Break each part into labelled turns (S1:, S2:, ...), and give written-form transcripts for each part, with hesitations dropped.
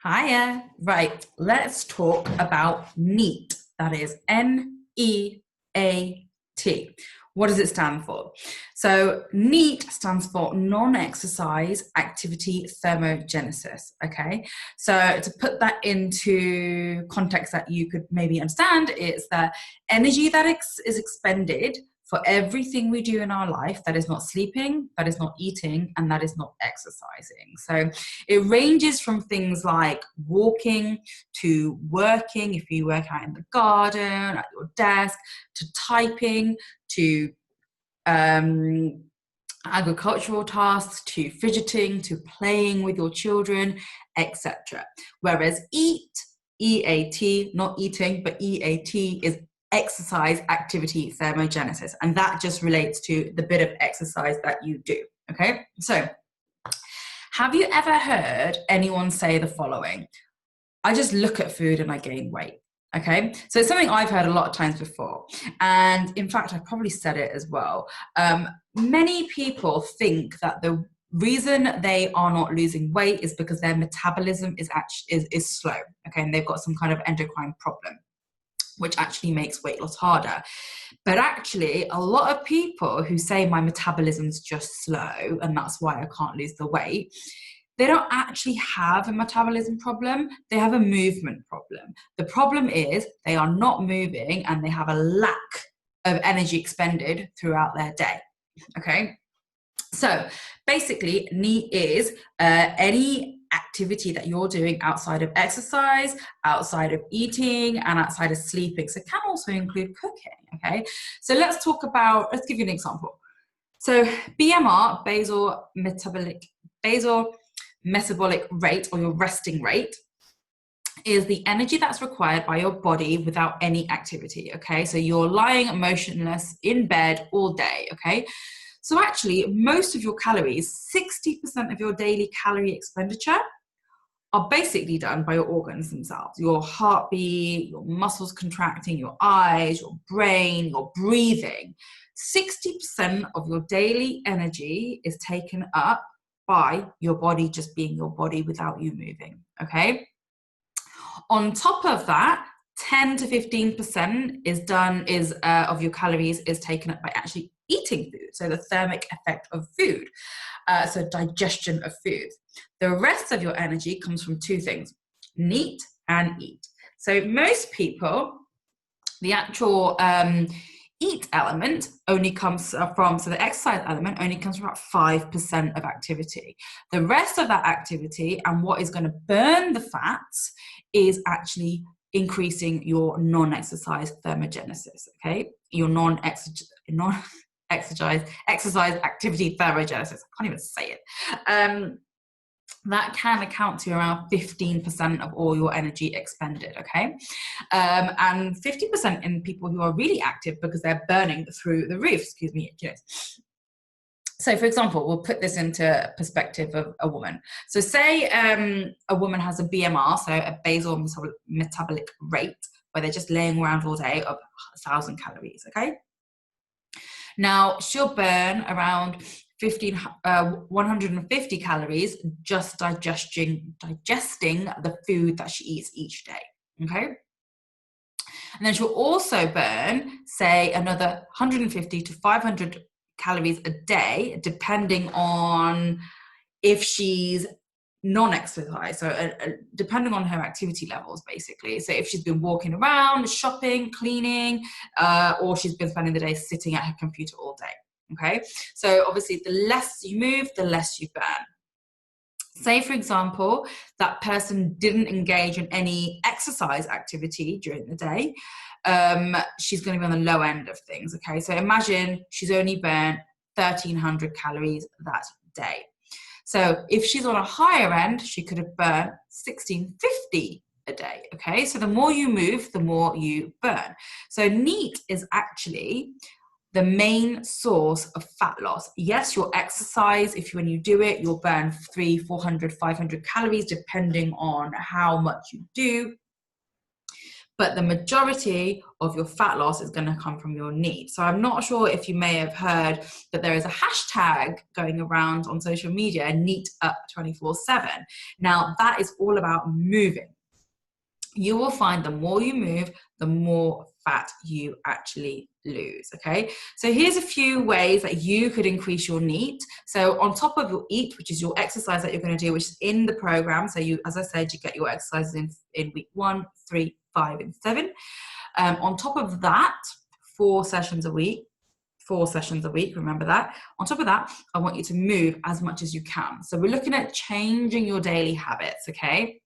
S1: Hiya. Right, let's talk about NEAT. That is NEAT. What does it stand for? So NEAT stands for non-exercise activity thermogenesis. Okay, so to put that into context that you could maybe understand, it's the energy that is expended for everything we do in our life that is not sleeping, that is not eating, and that is not exercising. So it ranges from things like walking to working, if you work out in the garden, at your desk, to typing, to agricultural tasks, to fidgeting, to playing with your children, etc. Whereas EAT, not eating, but EAT is exercise activity thermogenesis. And that just relates to the bit of exercise that you do. Okay, so have you ever heard anyone say the following? I just look at food and I gain weight. Okay, so it's something I've heard a lot of times before. And in fact, I've probably said it as well. Many people think that the reason they are not losing weight is because their metabolism is slow. Okay, and they've got some kind of endocrine problem, which actually makes weight loss harder. But actually, a lot of people who say my metabolism's just slow and that's why I can't lose the weight, they don't actually have a metabolism problem, they have a movement problem. The problem is they are not moving and they have a lack of energy expended throughout their day, okay? So basically, NEAT is any activity that you're doing outside of exercise, outside of eating, and outside of sleeping. So it can also include cooking, okay? So let's give you an example. So BMR, basal metabolic rate, or your resting rate, is the energy that's required by your body without any activity, okay? So you're lying motionless in bed all day, okay? So actually, most of your calories, 60% of your daily calorie expenditure, are basically done by your organs themselves. Your heartbeat, your muscles contracting, your eyes, your brain, your breathing. 60% of your daily energy is taken up by your body just being your body without you moving, okay? On top of that, 10 to 15% of your calories is taken up by actually eating food, so the thermic effect of food, so digestion of food. The rest of your energy comes from two things: NEAT and EAT. So most people, the actual EAT element only comes from, so the exercise element only comes from about 5% of activity. The rest of that activity and what is going to burn the fats is actually increasing your non-exercise thermogenesis, okay? Your exercise activity thermogenesis. I can't even say it. That can account to around 15% of all your energy expended, okay? And 50% in people who are really active because they're burning through the roof, So for example, we'll put this into perspective of a woman. So say a woman has a BMR, so a basal metabolic rate, where they're just laying around all day of 1,000 calories, okay? Now, she'll burn around 150 calories just digesting the food that she eats each day, okay? And then she'll also burn, say, another 150 to 500 calories a day, depending on if she's non-exercise, so depending on her activity levels, basically. So if she's been walking around, shopping, cleaning, or she's been spending the day sitting at her computer all day. Okay, so obviously the less you move, the less you burn. Say, for example, that person didn't engage in any exercise activity during the day. She's going to be on the low end of things. Okay, so imagine she's only burnt 1,300 calories that day. So if she's on a higher end, she could have burned 1,650 a day. Okay, so the more you move, the more you burn. So NEAT is actually the main source of fat loss. Yes, your exercise, when you do it, you'll burn 300, 400, 500 calories, depending on how much you do. but the majority of your fat loss is going to come from your NEAT. So I'm not sure if you may have heard that there is a hashtag going around on social media, NEAT up 24/7. Now that is all about moving. You will find the more you move, the more fat you actually lose, okay? So here's a few ways that you could increase your NEAT. So on top of your EAT, which is your exercise that you're going to do, which is in the program. So you, as I said, you get your exercises in week 1, 3, 5, and 7. On top of that, 4 sessions a week, remember that. On top of that, I want you to move as much as you can. So we're looking at changing your daily habits, okay?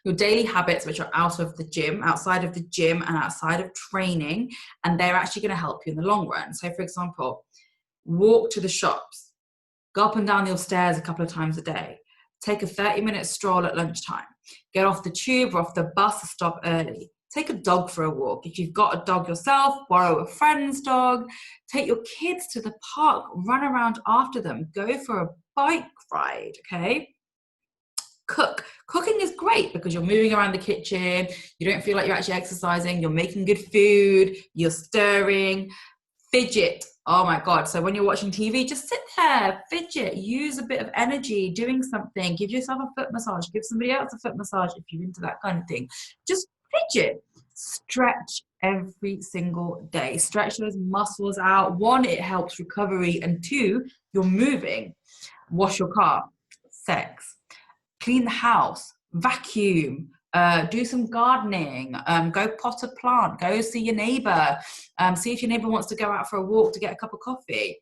S1: Your daily habits, which are outside of the gym and outside of training, and they're actually going to help you in the long run. So for example, walk to the shops, go up and down your stairs a couple of times a day, take a 30-minute stroll at lunchtime, get off the tube or off the bus to stop early, take a dog for a walk. If you've got a dog yourself, borrow a friend's dog, take your kids to the park, run around after them, go for a bike ride, okay? Cook. Cooking is great because you're moving around the kitchen, you don't feel like you're actually exercising, you're making good food, you're stirring. Fidget. Oh my God. So when you're watching TV, just sit there, fidget, use a bit of energy, doing something, give yourself a foot massage, give somebody else a foot massage if you're into that kind of thing. Just fidget. Stretch every single day. Stretch those muscles out. 1, it helps recovery, and 2, you're moving. Wash your car. Sex. Clean the house, vacuum, do some gardening, go pot a plant, go see your neighbor, see if your neighbor wants to go out for a walk to get a cup of coffee.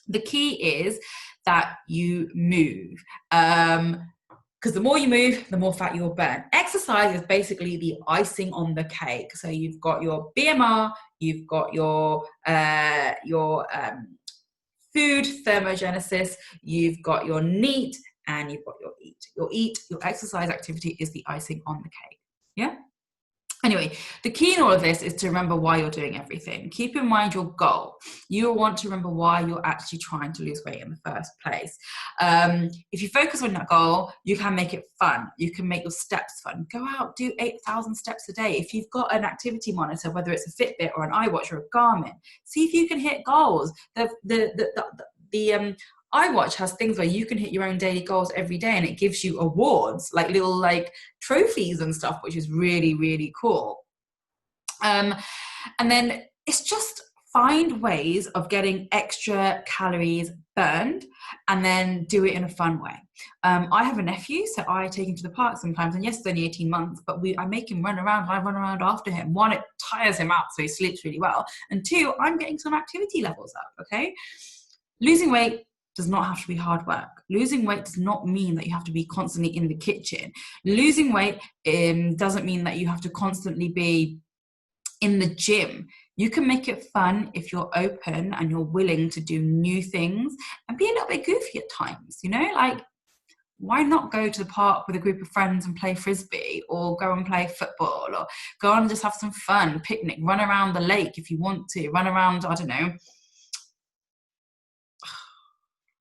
S1: The key is that you move, because the more you move, the more fat you'll burn. Exercise is basically the icing on the cake. So you've got your BMR, you've got your food thermogenesis, you've got your NEAT, and you've got your EAT. Your EAT, your exercise activity, is the icing on the cake. Yeah? Anyway, the key in all of this is to remember why you're doing everything. Keep in mind your goal. You'll want to remember why you're actually trying to lose weight in the first place. If you focus on that goal, you can make it fun. You can make your steps fun. Go out, do 8,000 steps a day. If you've got an activity monitor, whether it's a Fitbit or an iWatch or a Garmin, see if you can hit goals. The iWatch has things where you can hit your own daily goals every day, and it gives you awards, like little like trophies and stuff, which is really, really cool. And then it's just find ways of getting extra calories burned and then do it in a fun way. I have a nephew, so I take him to the park sometimes, and yes, it's only 18 months, but I make him run around, and I run around after him. 1, it tires him out, so he sleeps really well. And 2, I'm getting some activity levels up, okay? Losing weight does not have to be hard work. Losing weight does not mean that you have to be constantly in the kitchen. Losing weight doesn't mean that you have to constantly be in the gym. You can make it fun if you're open and you're willing to do new things and be a little bit goofy at times, you know? Like, why not go to the park with a group of friends and play frisbee, or go and play football, or go on and just have some fun, picnic, run around the lake if you want to, run around, I don't know,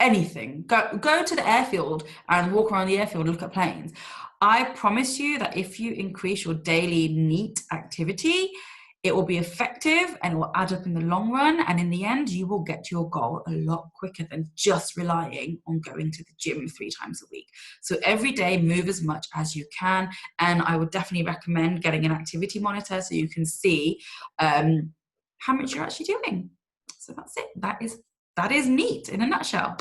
S1: anything. Go to the airfield and walk around the airfield and look at planes. I promise you that if you increase your daily NEAT activity, it will be effective and it will add up in the long run. And in the end, you will get to your goal a lot quicker than just relying on going to the gym 3 times a week. So every day, move as much as you can. And I would definitely recommend getting an activity monitor so you can see how much you're actually doing. So that's it. That is NEAT in a nutshell.